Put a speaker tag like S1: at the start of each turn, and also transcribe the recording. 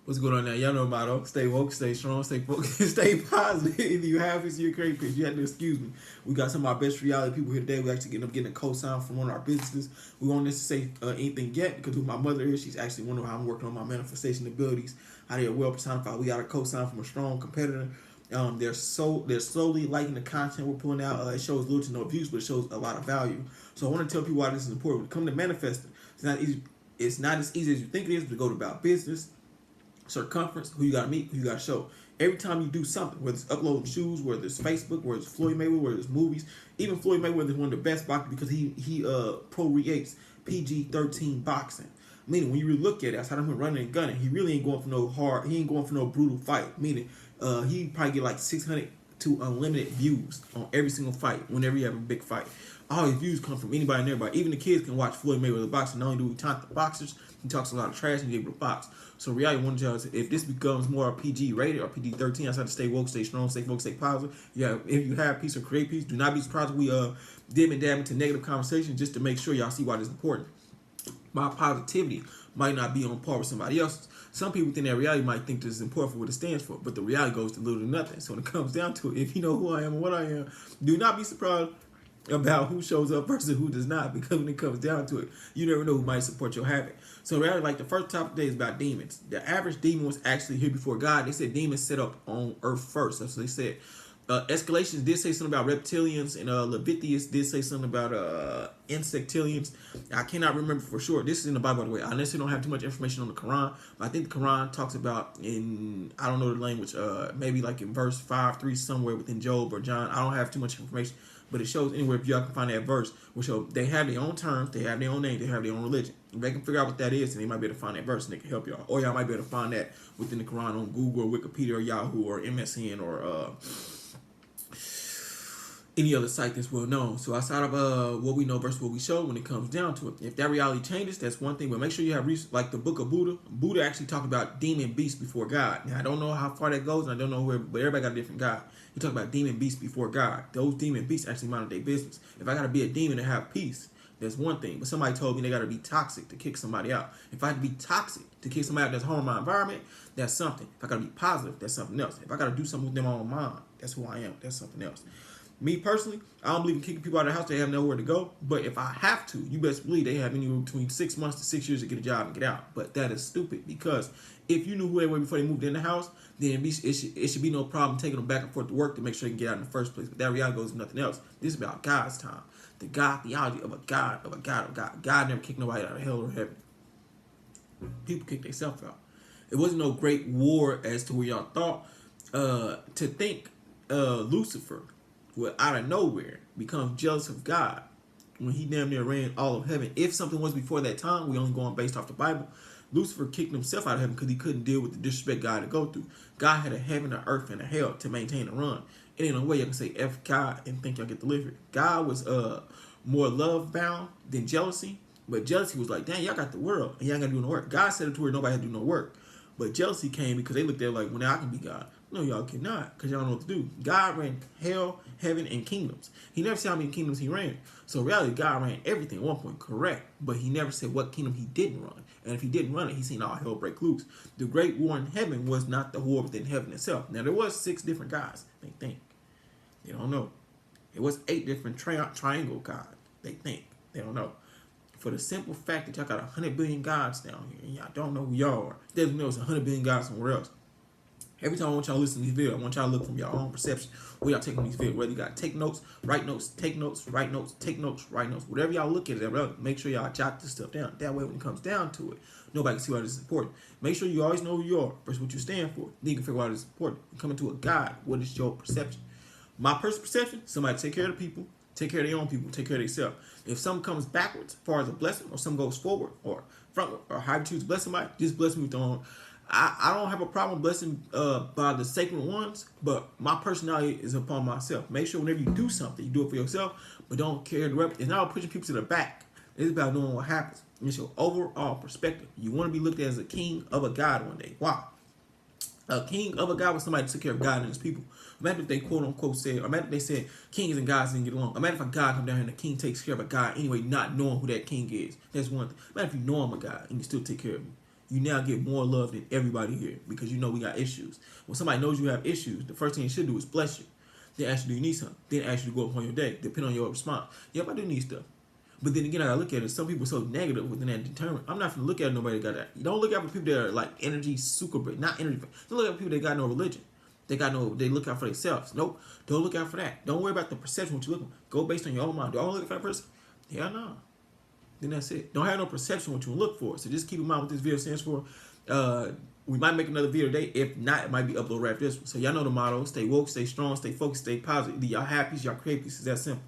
S1: What's going on now? Y'all know my motto. Stay woke, stay strong, stay focused, stay positive. If you have this, you're a great pitch. You have to excuse me. We got some of our best reality people here today. We actually end up getting a co-sign from one of our businesses. We won't necessarily say anything yet because with my mother here, she's actually wondering how I'm working on my manifestation abilities, how they are well personified. We got a co-sign from a strong competitor. They're slowly liking the content we're pulling out. It shows little to no views, but it shows a lot of value. So I want to tell people why this is important. When it comes to manifesting, it's not easy. It's not as easy as you think it is. To go to about business, circumference, who you gotta meet, who you gotta show. Every time you do something, whether it's uploading shoes, whether it's Facebook, whether it's Floyd Mayweather, whether it's movies, even Floyd Mayweather is one of the best boxers because he pro-creates PG-13 boxing. Meaning when you really look at it, that's how them running and gunning. He really ain't going for no hard. He ain't going for no brutal fight. Meaning, he probably get like 600 to unlimited views on every single fight. Whenever you have a big fight, all his views come from anybody and everybody. Even the kids can watch Floyd Mayweather boxing. Not only do he taunt the boxers, he talks a lot of trash and he's able to box. So reality, one tell us if this becomes more PG rated or PG-13, I have to stay woke, stay strong, stay focused, stay positive. Yeah, if you have peace or create peace, do not be surprised if we dim and dab into negative conversations just to make sure y'all see why this is important. My positivity might not be on par with somebody else's. Some people within that reality might think this is important for what it stands for, but the reality goes to little to nothing. So when it comes down to it, if you know who I am and what I am, do not be surprised about who shows up versus who does not, because when it comes down to it, you never know who might support your habit. So reality, like the first topic today is about demons. The average demon was actually here before God. They said demons set up on earth first. That's what they said. Escalations did say something about reptilians, and Leviticus did say something about insectilians. I cannot remember for sure. This is in the Bible, by the way. I necessarily don't have too much information on the Quran, but I think the Quran talks about in, I don't know the language, maybe like in verse 5-3 somewhere within Job or John. I don't have too much information, but it shows anywhere if y'all can find that verse, which show they have their own terms, they have their own name, they have their own religion. If they can figure out what that is, then they might be able to find that verse and they can help y'all. Or y'all might be able to find that within the Quran on Google or Wikipedia or Yahoo or MSN or any other site that's well known. So outside of what we know versus what we show, when it comes down to it, if that reality changes, that's one thing. But make sure you have like the book of Buddha. Buddha actually talked about demon beasts before God. Now I don't know how far that goes, and I don't know where, but everybody got a different God. He talked about demon beasts before God. Those demon beasts actually mind their business. If I gotta be a demon and have peace, that's one thing. But somebody told me they gotta be toxic to kick somebody out. If I have to be toxic to kick somebody out that's harming my environment, that's something. If I gotta be positive, that's something else. If I gotta do something with them on my mind, that's who I am. That's something else. Me personally, I don't believe in kicking people out of the house. They have nowhere to go. But if I have to, you best believe they have anywhere between 6 months to 6 years to get a job and get out. But that is stupid, because if you knew who they were before they moved in the house, then it should be no problem taking them back and forth to work to make sure they can get out in the first place. But that reality goes to nothing else. This is about God's time. The God theology of a God, of a God, of God. God never kicked nobody out of hell or heaven. People kick themselves out. It wasn't no great war as to where y'all thought. To think Lucifer would out of nowhere become jealous of God when he damn near ran all of heaven. If something was before that time, we only going based off the Bible. Lucifer kicked himself out of heaven because he couldn't deal with the disrespect God had to go through. God had a heaven, a earth, and a hell to maintain and run. It ain't no way you can say F God and think y'all get delivered. God was more love bound than jealousy, but jealousy was like, dang, y'all got the world and y'all got to do no work. God said it to where nobody had to do no work. But jealousy came because they looked at it like, well, now I can be God. No, y'all cannot, because y'all don't know what to do. God ran hell, heaven, and kingdoms. He never said how many kingdoms he ran. So reality, God ran everything at one point, correct. But he never said what kingdom he didn't run. And if he didn't run it, he seen all hell break loose. The great war in heaven was not the war within heaven itself. Now, there was 6 different gods, they think. They don't know. It was 8 different triangle gods, they think. They don't know. For the simple fact that y'all got 100 billion gods down here, and y'all don't know who y'all are. It doesn't know it's 100 billion gods somewhere else. Every time I want y'all to listen to these videos, I want y'all to look from your own perception where y'all taking these videos. Whether you got to take notes, write notes, take notes, write notes, take notes, write notes. Whatever y'all look at it, make sure y'all jot this stuff down. That way when it comes down to it, nobody can see why this is important. Make sure you always know who you are versus what you stand for. Then you can figure out why this is important. You come into a God, what is your perception? My personal perception, somebody take care of the people, take care of their own people, take care of themselves. If something comes backwards as far as a blessing, or something goes forward or frontward, or how you choose to bless somebody, just bless me with the own. I don't have a problem blessing by the sacred ones, but my personality is upon myself. Make sure whenever you do something, you do it for yourself, but don't carry the rep. It's not about pushing people to the back. It's about knowing what happens. It's your overall perspective. You want to be looked at as a king of a God one day. Wow. A king of a God was somebody who took care of God and his people. Imagine if they quote unquote said, or imagine if they said kings and gods didn't get along. Imagine if a God come down here and the king takes care of a God anyway, not knowing who that king is. That's one thing. Imagine if you know I'm a God and you still take care of me. you now get more love than everybody here because you know we got issues. When somebody knows you have issues, the first thing they should do is bless you. Then ask you, do you need something? Then ask you to go up on your day, depending on your response. Yep, I do need stuff. But then again, I gotta look at it. Some people are so negative within that determined. I'm not gonna look at nobody that got that. You don't look at people that are like energy super big, not energy. Don't look at people that got no religion. They look out for themselves. Nope. Don't look out for that. Don't worry about the perception what you look. Go based on your own mind. Do I want to look for that person? Hell no. Then that's it. Don't have no perception what you look for. So just keep in mind what this video stands for. We might make another video today. If not, it might be upload right after this one. So y'all know the motto. Stay woke, stay strong, stay focused, stay positive. Either y'all happy, y'all create. It's that simple.